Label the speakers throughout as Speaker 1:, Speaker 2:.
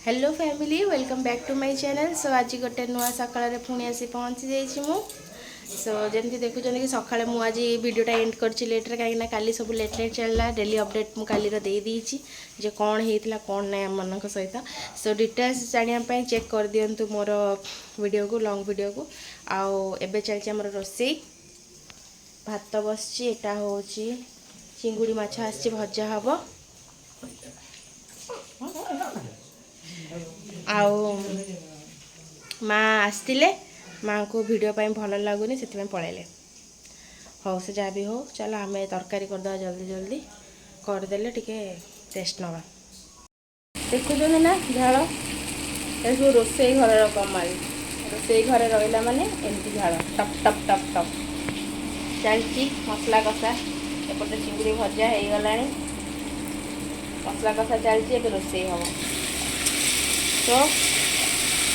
Speaker 1: Hello family welcome back to my channel. So आज गोटे नुआ सकाळ पुणी आसी पहुँची जाइए मु। सो जमी देखुं कि सका मुझे भिडटा एंड कर लेट्रे कहीं काली सब लेट लेट चलला डेली अपडेट मुझे दे देची जे कौन होता कौन ना आम सहित। सो डिटेल्स जानापी चेक कर दिंतु मोर वीडियो को लॉन्ग वीडियो को आउ एबे चलती आमर रोसई भात बसची एटा हूँ चिंगुड़ी माछ आसी भजा हम आउ माँ आसते माँ को वीडियो पाई भल लगुनि से पलैले हो से जहाँ भी हो चलो आम तरकारी करदे जल्दी जल्दी करदे टे टेस्ट नवा देखुं ना झाड़ ये रोसई घर कमाल रोसई घर रहा माने एमती झाड़ टप टप टप टप चलती मसला कषा एपटे चिंगुड़ी भजा हो गला मसला कषा चलती ए रोसई हम तो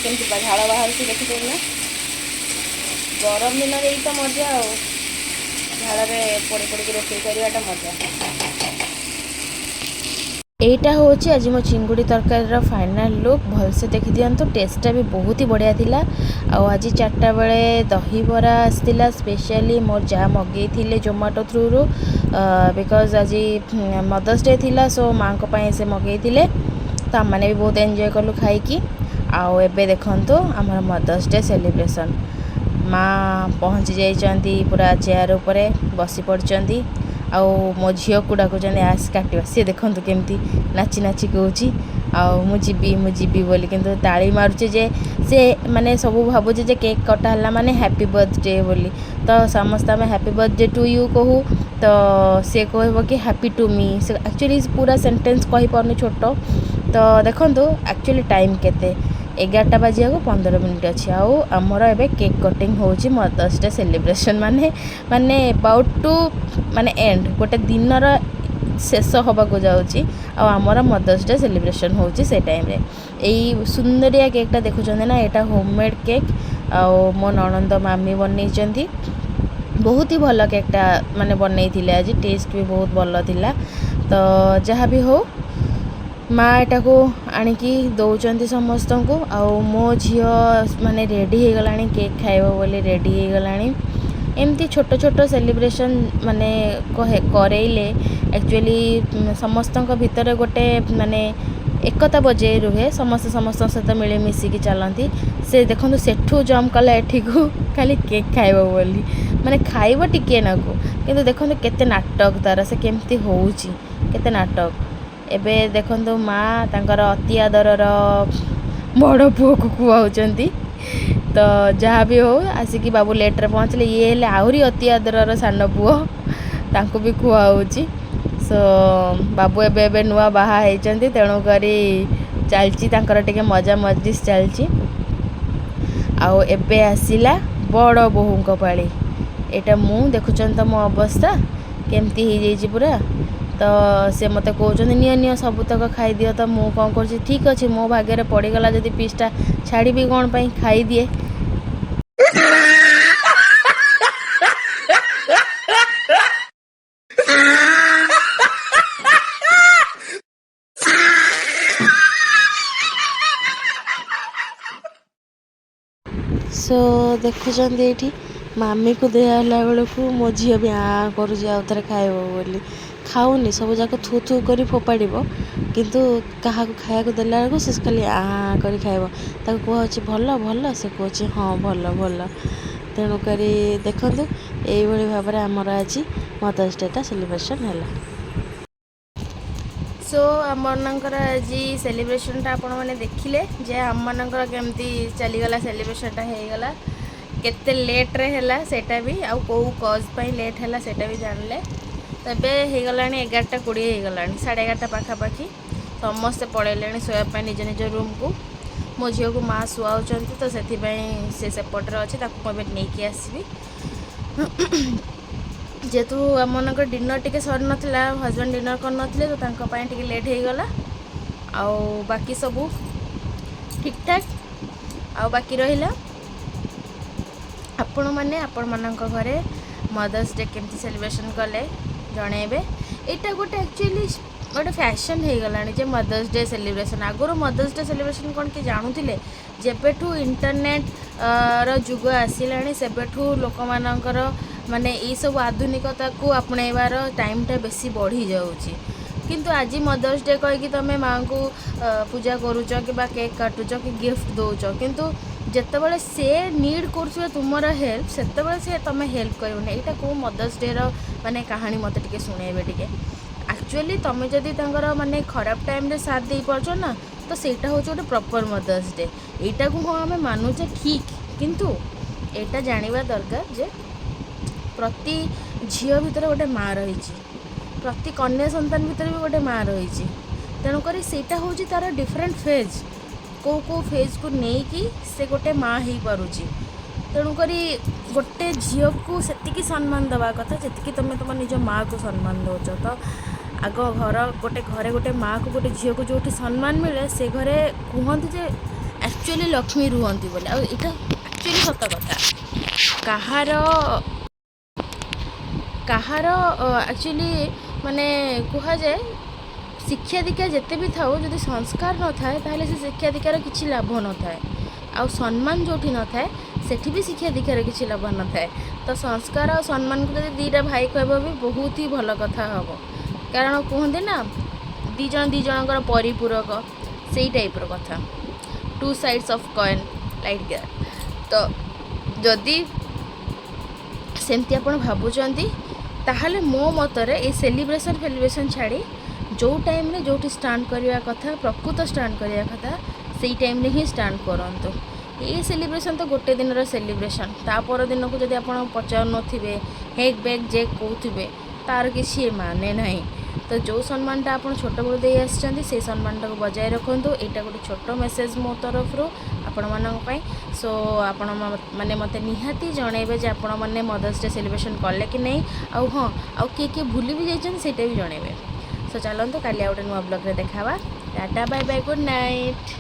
Speaker 1: केमती झाड़ बाहर से देखते ना गरम दिन में तो मजा झाड़े पड़ी पड़ी रोसई करवाटा मजा एटा हूँ आज मो चिंगुड़ी तरकारी फाइनाल लुक भलसे देखी दिंतु टेस्टा भी बहुत ही बढ़िया थिला। आज 4टा बेले दहीबरा आसला स्पेशली मोर जा मगई थिले जोमाटो थ्रू रू बिकज आज मदर्स डे थिला सो माँ को पाए से मगई थिले तो आम मैंने भी बहुत एंजॉय कलु खाई आउ एबे देखंतु आमर मदर्स डे सेलिब्रेशन माँ पहुँची जाइए पूरा चेयर उपरे बसी पड़ती आउ मो झील को डाकुच आस काटा सी देखु केमती नाची नाची कहूँ मुझी बोली किंतु ताली मारुचे जे से माने सब भावुचे जे केक कटा माने हैप्पी बर्थडे बोली तो समस्त आम हैप्पी बर्थडे टू यू कहू तो सी कह कि हैप्पी टू मी से एक्चुअली पूरा सेंटेंस कही पारनी छोट तो देखु एक्चुअली टाइम केते 11टा बाजिया को 15 मिनिट अच्छी आमर ए केक कटिंग हो मदर्स डे सेलिब्रेशन माने अबाउट टू माने एंड गोटे दिनर शेष होबाक जाऊँगी आमर मदर्स डे सेलिब्रेशन हो टाइम रे यही सुंदरिया केकटा देखुं ना यहाँ होममेड केक आउ मो ननंद मामी बनई बहुत ही भल केकटा माने बनई आज टेस्ट भी बहुत भल थिला तो जहाँ भी हो माँ एटा को आणिकी दौरान समस्त को आउ मो झील माने रेडी हो गला केक खाइब बोली रेडी हो गला एमती छोट छोट सेलिब्रेशन माने करेले एक्चुअली समस्त भितर गोटे माने एकता बजे रुहे समस्त सहित मिले मिसिकी चलती से देखो सेठू जम्प कला एठी को खाली केक खाइब बोली माने खाइब टिके नाकू किंतु देखो केते नाटक तार से केमती होउची केते नाटक एबे देखो माँ तांकर अति आदरर बड़ पुओ को खुआउचंती तो जहाँ भी हो आसिकी बाबू लेट्रे पहुँचले ये हेले आहरी अति आदरर सान पुओ तांको भी खुआउची सो बाबू एबे एबे नुआ बाहा होइचंती तेणु करी चलची तांकर टिके मजा मजलिस चलची आउ एबे आसिला बड़ बोहूंको पाली एटा मु देखुचन तो मो अवस्था केमती हो जाइए पूरा तो से मत कहते नि सबुतक खाई दियो तो मु कौन कर ठीक अच्छे मो भाग्य पड़गला जदि पीसटा छाड़ी भी कौन पाई खाई दिए सो देखुं ये मामी को दिला बेलू मो झी भी आ कर थे खाइब बोली खाऊनी सब जाक थू थू कर फोपाड़ किंतु क्या खाया देला बेलू से खाली आ कर खाइब कहे भल भल से कहे हाँ भल भल तेणुक देखु यही भाव में आमर आज मदर्स डेटा सेलिब्रेशन है। सो आमर आज सेलिब्रेशनटा आपण मैंने देखिले जे आम मनकर केमती चलीगला सेलिब्रेशनटा होगला केते लेट रे हैला सेटा भी आउ को कज पई लेट हैला सेटा भी जानले तबे हो गला 11:20 हो गला 11:30 पाखापाखि समस्ते पलैले शोया निज निज रूम को मो झील को माँ शुआउं तो से सेपटे अच्छे मुझे नहीं आसबि जेहेतु आम मन डिनर टी सर नाला हजबैंड डिनर करनथिले तो तांको टी लेट हो गला आउ बाकी सब ठीक ठाक आउ बाकी रहिला आपण मैंने आपण मानक घरे मदर्स डे केमती सेलिब्रेशन कले जनइबे। यहाँ गोटे एक्चुअली गोटे फैशन हो गलानी जे मदर्स डे सेलिब्रेशन आगुरी मदर्स डे सेलिब्रेशन कौन कि जानूले जेबेठू इंटरनेट जुग आसला सेबेठू लोक मानकर माने ये सब आधुनिकता को आपणेबार टाइमटा बेसी बढ़ी जाऊँगी किंतु आज मदर्स डे कहीकि तुम माँ को पूजा करुच कि केक काटुच कि गिफ्ट दौच किंतु जितेबाला से नीड कर तुमर हेल्प से से तुम हेल्प कर यहाँ कौ मदर्स डे माने कहानी मत टे शुणेबे टे एक्चुअली तुम जदि माने खराब टाइम रे साथ दे पार्छ ना तो सेटा हूँ गोटे प्रॉपर मदर्स डे यहाँ को हाँ आम मानुचे ठीक किंतु यहाँ जानवा दरकार जे प्रति झील भितर गोटे माँ रही प्रति कन्या संतान भितर भी गोटे माँ रही तेणुक सेटा हूँ तार डिफरेंट फेज को फेज को लेकिन से गोटे माँ हो पारुची तेणुक गोटे झील को सेतिकी सम्मान दवा कथा जी तुम तुम निज माँ को सम्मान दौच तो आग घर गोटे घरे गोटे माँ को गोटे झील को जो सम्मान मिले से घरे कहते जे एक्चुअली लक्ष्मी रुहंती बोले आ इटा एक्चुअली सत कथा कहार एक्चुअली माने कह जाए शिक्षा दीक्षा जिते भी था जदि संस्कार न थाए ताहले से शिक्षा दीक्षार किसी लाभ न थाए आ सम्मान जो न थाए सेठी भी शिक्षा दीक्षार किसी लाभ न थाए तो संस्कार और सम्मान को जब दीटा भाई कहब भी बहुत ही भल कथा हम कारण कहते ना दीज जनकर परिपूरक से टाइप्र कथा two sides of coin like that तो जदि सेमती आप भावुंट ताहले मो मतरे ये सेलिब्रेशन छाड़ी जो टाइम रे जो स्टार्ट करवा कथा प्रकृत स्टार्ट करवा कथा से टाइम रे ही स्टार्ट करूँ ये सेलिब्रेशन तो गोटे दिन सेलिब्रेशन तापर दिन को जब आप पचार नथिबे हेक बेक जे कहते तार किसी माने ना तो जो सम्मानटा आप छोट बड़ दे से सम्मानटा को बजाय रखु यहाँ गोटे छोट मेसेज मो तरफ आपण मानी सो आपण मैंने मत निहाती जनइबे जे आपण मैंने मदर्स डे सेलिब्रेशन कले कि नहीं आउ हाँ आउ किए भूली भी जाइए ସେଇଟା भी जनइबे सो चलते काली गोटे नुआ ब्लॉग रे देखा tata bye bye good night.